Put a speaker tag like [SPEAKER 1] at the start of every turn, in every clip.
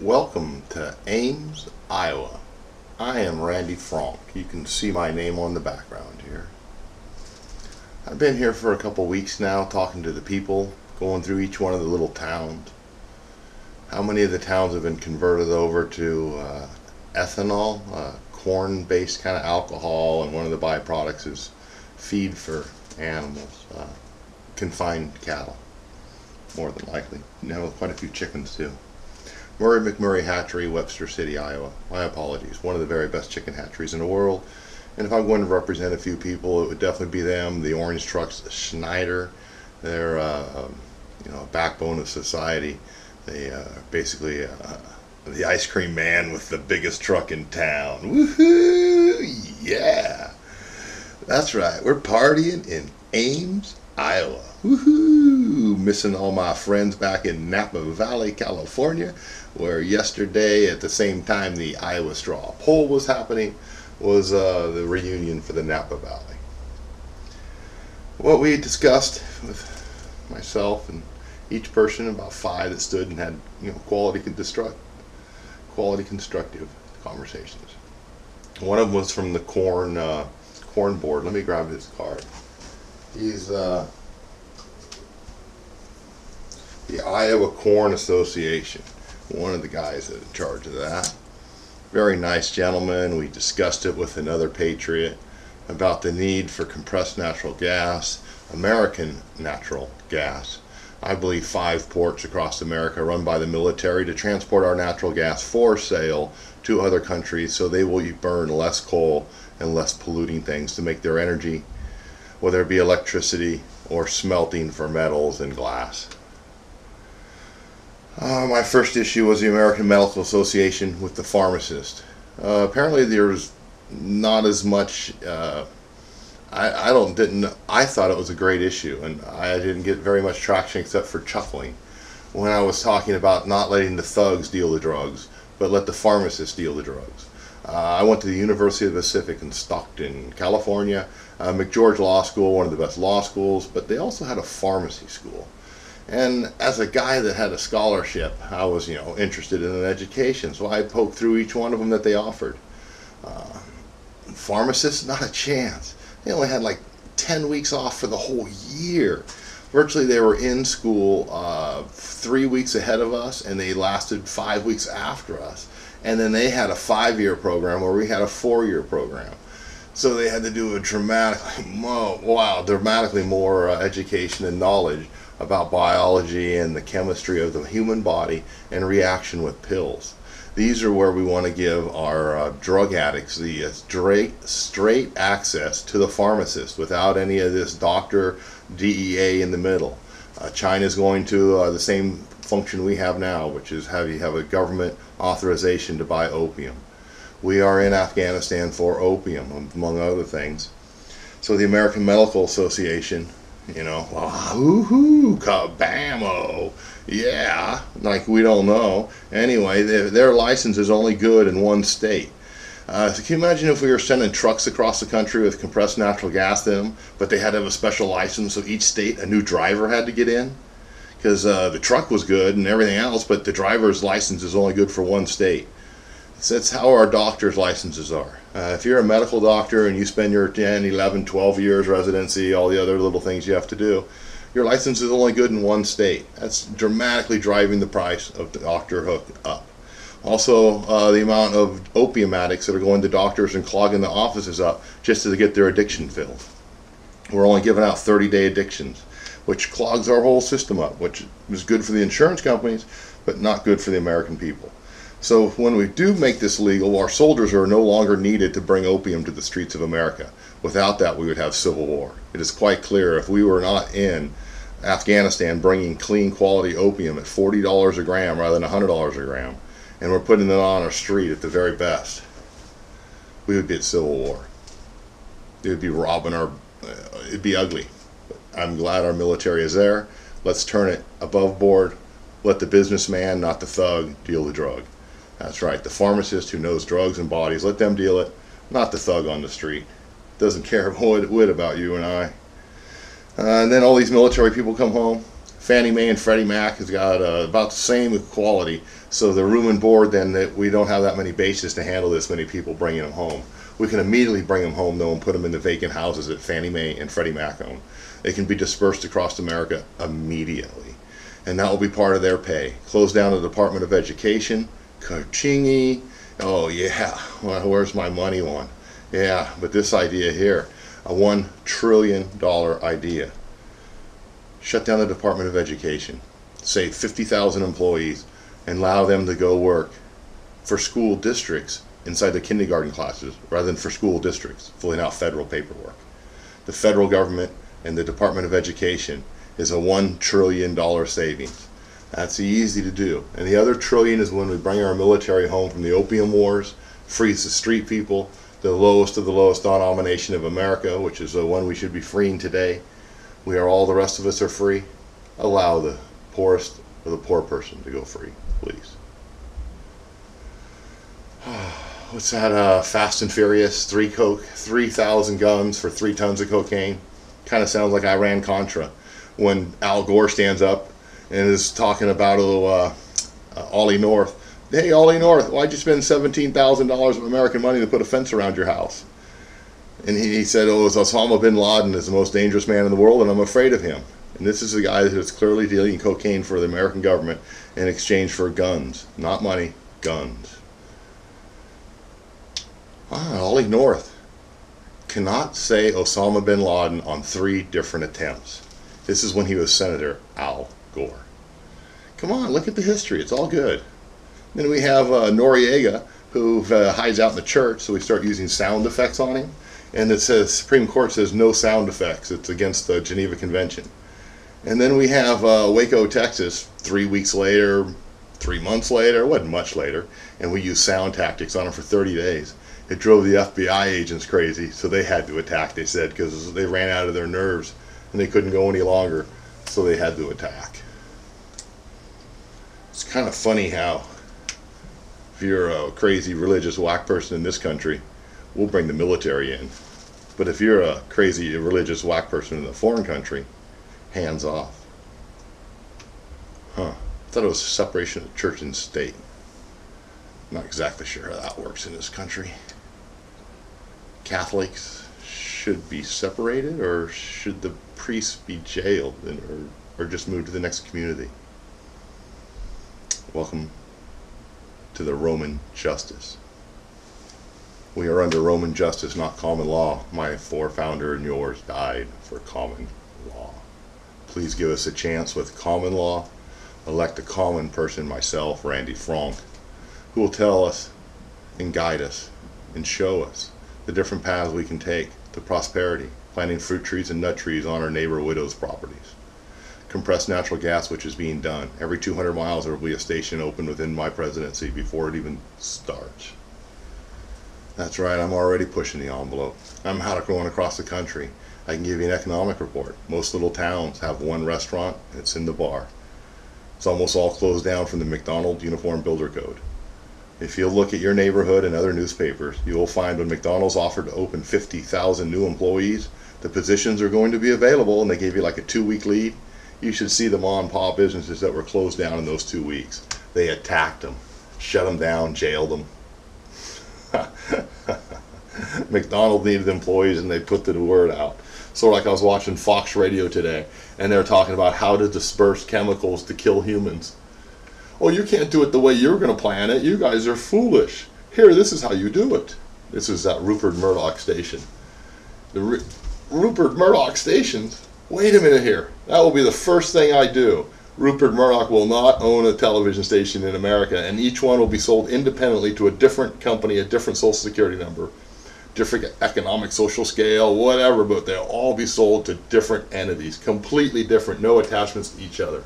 [SPEAKER 1] Welcome to Ames, Iowa. I am Randy Frank. You can see my name on the background here. I've been here for a couple weeks now talking to the people, going through each one of the little towns. How many of the towns have been converted over to ethanol, corn-based kind of alcohol, and one of the byproducts is feed for animals, confined cattle, more than likely. Now quite a few chickens too. Murray McMurray Hatchery, Webster City, Iowa. My apologies. One of the very best chicken hatcheries in the world. And if I'm going to represent a few people, it would definitely be them. The Orange Trucks, Schneider. They're a backbone of society. They basically the ice cream man with the biggest truck in town. Woohoo! Yeah, that's right. We're partying in Ames, Iowa. Woohoo! Missing all my friends back in Napa Valley, California, where yesterday at the same time the Iowa Straw Poll was happening was the reunion for the Napa Valley. What we discussed with myself and each person, about 5 that stood and had quality constructive conversations. One of them was from the corn board. Let me grab his card. He's the Iowa Corn Association, one of the guys in charge of that. Very nice gentleman. We discussed it with another patriot about the need for compressed natural gas, American natural gas. I believe 5 ports across America run by the military to transport our natural gas for sale to other countries so they will burn less coal and less polluting things to make their energy, whether it be electricity or smelting for metals and glass. My first issue was the American Medical Association with the pharmacist. Apparently there's not as much, I thought it was a great issue, and I didn't get very much traction except for chuckling when I was talking about not letting the thugs deal the drugs, but let the pharmacists deal the drugs. I went to the University of the Pacific in Stockton, California, McGeorge Law School, one of the best law schools, but they also had a pharmacy school. And as a guy that had a scholarship, I was, interested in an education, so I poked through each one of them that they offered. Pharmacists, not a chance. They only had like 10 weeks off for the whole year. Virtually they were in school 3 weeks ahead of us, and they lasted 5 weeks after us. And then they had a 5-year program where we had a 4-year program. So they had to do a dramatically more education and knowledge about biology and the chemistry of the human body and reaction with pills. These are where we want to give our drug addicts the straight access to the pharmacist without any of this doctor DEA in the middle. China's going to the same function we have now, which is have a government authorization to buy opium. We are in Afghanistan for opium, among other things. So the American Medical Association, woohoo, kabamo, yeah, like we don't know. Anyway, their license is only good in one state. So can you imagine if we were sending trucks across the country with compressed natural gas in them, but they had to have a special license, so each state a new driver had to get in? Because the truck was good and everything else, but the driver's license is only good for one state. So that's how our doctor's licenses are. If you're a medical doctor and you spend your 10, 11, 12 years residency, all the other little things you have to do, your license is only good in one state. That's dramatically driving the price of the doctor hook up. Also, the amount of opium addicts that are going to doctors and clogging the offices up just to get their addiction filled. We're only giving out 30-day addictions, which clogs our whole system up, which is good for the insurance companies, but not good for the American people. So when we do make this legal, our soldiers are no longer needed to bring opium to the streets of America. Without that, we would have civil war. It is quite clear if we were not in Afghanistan bringing clean quality opium at $40 a gram rather than $100 a gram, and we're putting it on our street at the very best, we would be at civil war. It would be robbing it'd be ugly. I'm glad our military is there. Let's turn it above board. Let the businessman, not the thug, deal the drug. That's right, the pharmacist who knows drugs and bodies, let them deal it, not the thug on the street. Doesn't care a whit about you and I. And then all these military people come home. Fanny Mae and Freddie Mac has got about the same quality, so the room and board, then, that we don't have that many bases to handle this many people bringing them home. We can immediately bring them home, though, and put them in the vacant houses that Fannie Mae and Freddie Mac own. They can be dispersed across America immediately, and that will be part of their pay. Close down the Department of Education. Ka-chingy. Oh yeah, well, where's my money one? Yeah, but this idea here, a $1 trillion idea. Shut down the Department of Education, save 50,000 employees, and allow them to go work for school districts inside the kindergarten classes rather than for school districts filling out federal paperwork. The federal government and the Department of Education is a $1 trillion savings. That's easy to do. And the other trillion is when we bring our military home from the opium wars, frees the street people, the lowest of the lowest denomination of America, which is the one we should be freeing today. We are all, the rest of us are free. Allow the poorest or the poor person to go free, please. What's that, Fast and Furious, 3,000 guns for 3 tons of cocaine? Kind of sounds like Iran-Contra when Al Gore stands up and is talking about Ollie North. Hey, Ollie North, why'd you spend $17,000 of American money to put a fence around your house? And he said, oh, Osama bin Laden is the most dangerous man in the world, and I'm afraid of him. And this is a guy that's clearly dealing cocaine for the American government in exchange for guns. Not money, guns. Ollie North cannot say Osama bin Laden on 3 different attempts. This is when he was Senator Al Gore. Come on, look at the history. It's all good. Then we have Noriega, who hides out in the church, so we start using sound effects on him. And it says, Supreme Court says no sound effects. It's against the Geneva Convention. And then we have Waco, Texas, 3 weeks later, 3 months later, it wasn't much later, and we used sound tactics on them for 30 days. It drove the FBI agents crazy, so they had to attack, they said, because they ran out of their nerves and they couldn't go any longer, so they had to attack. It's kind of funny how, if you're a crazy religious whack person in this country, we'll bring the military in. But if you're a crazy religious whack person in a foreign country, hands off. I thought it was separation of church and state. Not exactly sure how that works in this country. Catholics should be separated, or should the priests be jailed or just moved to the next community? Welcome to the Roman justice. We are under Roman justice, not common law. My forefounder and yours died for common law. Please give us a chance with common law. Elect a common person, myself, Randy Frank, who will tell us and guide us and show us the different paths we can take to prosperity, planting fruit trees and nut trees on our neighbor widows' properties. Compressed natural gas, which is being done. Every 200 miles there will be a station open within my presidency before it even starts. That's right, I'm already pushing the envelope. I'm going across the country. I can give you an economic report. Most little towns have 1 restaurant, and it's in the bar. It's almost all closed down from the McDonald's Uniform Builder Code. If you look at your neighborhood and other newspapers, you will find when McDonald's offered to open 50,000 new employees, the positions are going to be available, and they gave you like a 2-week lead. You should see the mom and pop businesses that were closed down in those 2 weeks. They attacked them, shut them down, jailed them. McDonald's needed employees, and they put the word out. So like I was watching Fox Radio today, and they're talking about how to disperse chemicals to kill humans. Oh, you can't do it the way you're going to plan it. You guys are foolish. Here, this is how you do it. This is that Rupert Murdoch station. The Rupert Murdoch stations? Wait a minute here. That will be the first thing I do. Rupert Murdoch will not own a television station in America, and each one will be sold independently to a different company, a different social security number, different economic social scale, whatever, but they'll all be sold to different entities, completely different, no attachments to each other.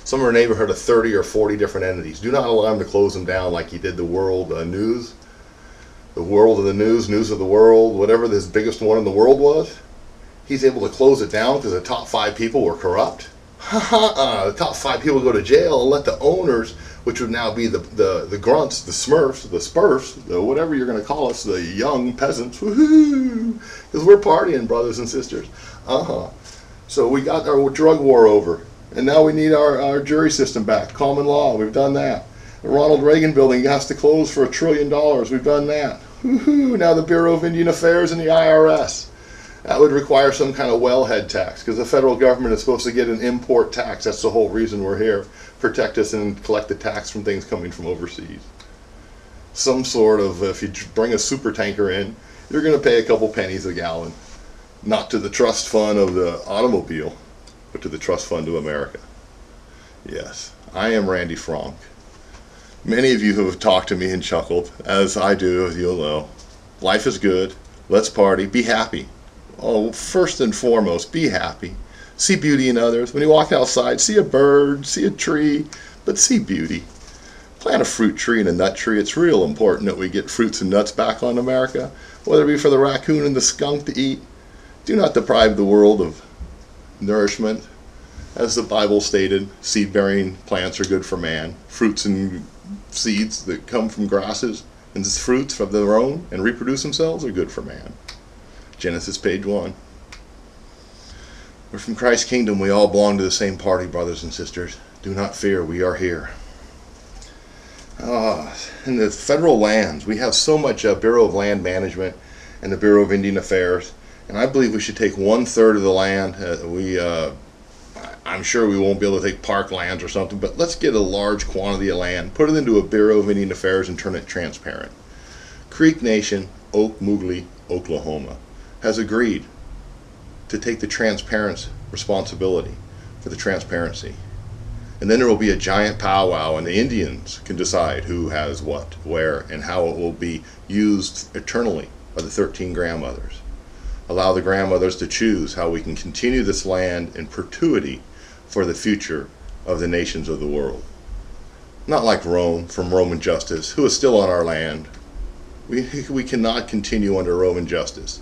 [SPEAKER 1] Some are a neighborhood of 30 or 40 different entities. Do not allow him to close them down like he did the World News, the World of the News, News of the World, whatever this biggest one in the world was. He's able to close it down because the top 5 people were corrupt. The top 5 people go to jail and let the owners, which would now be the grunts, the smurfs, the spurfs, the whatever you're going to call us, the young peasants, woohoo, because we're partying, brothers and sisters. So we got our drug war over, and now we need our jury system back. Common law, we've done that. The Ronald Reagan building has to close for $1 trillion. We've done that. Woohoo! Now the Bureau of Indian Affairs and the IRS. That would require some kind of wellhead tax, because the federal government is supposed to get an import tax. That's the whole reason we're here. Protect us and collect the tax from things coming from overseas. Some sort of, if you bring a super tanker in, you're going to pay a couple pennies a gallon. Not to the trust fund of the automobile, but to the trust fund of America. Yes, I am Randy Frank. Many of you who have talked to me and chuckled, as I do, as you'll know. Life is good. Let's party. Be happy. Oh, first and foremost, be happy. See beauty in others. When you walk outside, see a bird, see a tree, but see beauty. Plant a fruit tree and a nut tree. It's real important that we get fruits and nuts back on America, whether it be for the raccoon and the skunk to eat. Do not deprive the world of nourishment. As the Bible stated, seed-bearing plants are good for man. Fruits and seeds that come from grasses and fruits of their own and reproduce themselves are good for man. Genesis page 1. We're from Christ's kingdom. We all belong to the same party, brothers and sisters. Do not fear. We are here. In the federal lands, we have so much Bureau of Land Management and the Bureau of Indian Affairs, and I believe we should take 1/3 of the land. I'm sure we won't be able to take park lands or something, but let's get a large quantity of land, put it into a Bureau of Indian Affairs, and turn it transparent. Creek Nation, Okmulgee, Oklahoma, has agreed to take the transparency responsibility for the transparency. And then there will be a giant powwow, and the Indians can decide who has what, where, and how it will be used eternally by the 13 grandmothers. Allow the grandmothers to choose how we can continue this land in perpetuity for the future of the nations of the world. Not like Rome, from Roman justice, who is still on our land. We cannot continue under Roman justice.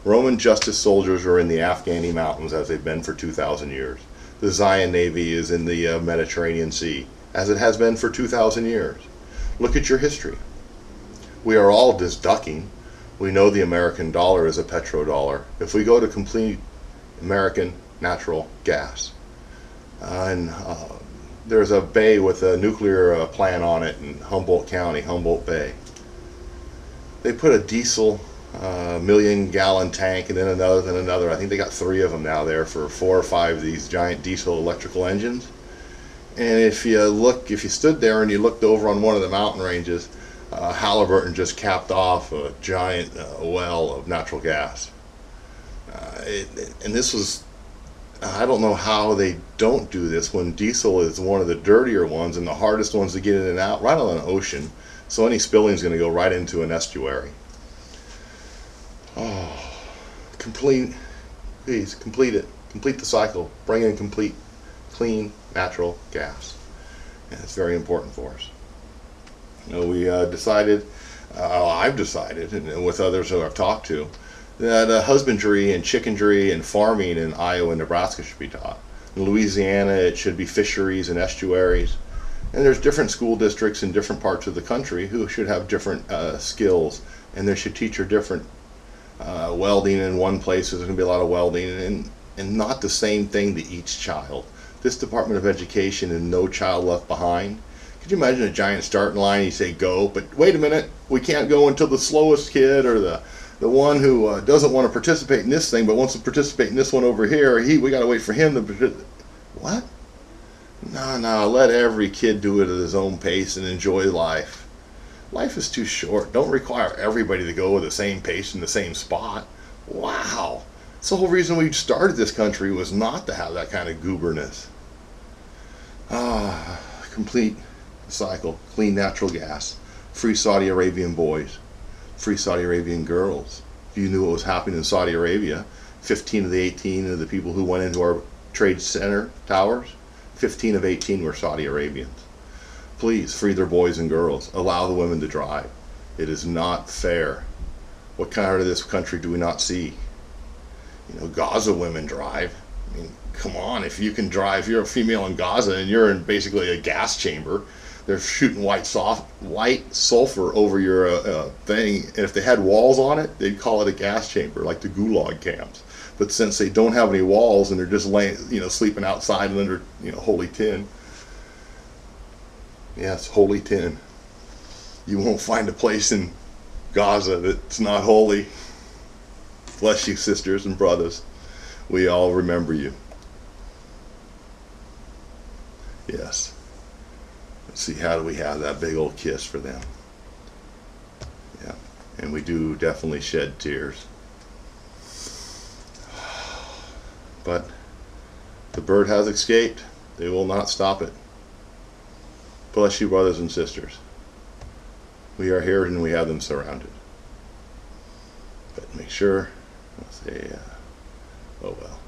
[SPEAKER 1] Roman justice soldiers are in the Afghani mountains, as they've been for 2,000 years. The Zion Navy is in the Mediterranean Sea, as it has been for 2,000 years. Look at your history. We are all just ducking. We know the American dollar is a petrodollar. If we go to complete American natural gas, there's a bay with a nuclear plant on it in Humboldt County, Humboldt Bay. They put a diesel million-gallon tank, and then another. I think they got 3 of them now there for 4 or 5 of these giant diesel electrical engines. And if you stood there and you looked over on one of the mountain ranges, Halliburton just capped off a giant well of natural gas. And this was, I don't know how they don't do this when diesel is one of the dirtier ones and the hardest ones to get in and out, right on an ocean. So any spilling is going to go right into an estuary. Oh, please complete it. Complete the cycle. Bring in complete, clean, natural gas. And it's very important for us. You know, we decided, I've decided, and with others who I've talked to, that husbandry and chickenry and farming in Iowa and Nebraska should be taught. In Louisiana, it should be fisheries and estuaries. And there's different school districts in different parts of the country who should have different skills, and they should teach her different welding in one place. There's going to be a lot of welding, and not the same thing to each child. This Department of Education and No Child Left Behind. Could you imagine a giant starting line? You say go, but wait a minute, we can't go until the slowest kid or the one who doesn't want to participate in this thing but wants to participate in this one over here. We got to wait for him to participate. What? No, let every kid do it at his own pace and enjoy life. Life is too short. Don't require everybody to go at the same pace in the same spot. Wow. That's the whole reason we started this country, was not to have that kind of gooberness. Complete cycle. Clean natural gas. Free Saudi Arabian boys. Free Saudi Arabian girls. If you knew what was happening in Saudi Arabia, 15 of the 18 of the people who went into our trade center towers, 15 of 18 were Saudi Arabians. Please free their boys and girls. Allow the women to drive. It is not fair. What kind of this country do we not see? You know, Gaza women drive. I mean, come on, if you can drive, you're a female in Gaza and you're in basically a gas chamber. They're shooting white sulfur over your thing, and if they had walls on it, they'd call it a gas chamber, like the Gulag camps. But since they don't have any walls and they're just laying, sleeping outside and under, holy tin. Yes, holy tin. You won't find a place in Gaza that's not holy. Bless you, sisters and brothers. We all remember you. Yes. Let's see, how do we have that big old kiss for them? Yeah. And we do definitely shed tears. But the bird has escaped. They will not stop it. Bless you, brothers and sisters. We are here and we have them surrounded. But make sure, I'll say, oh well.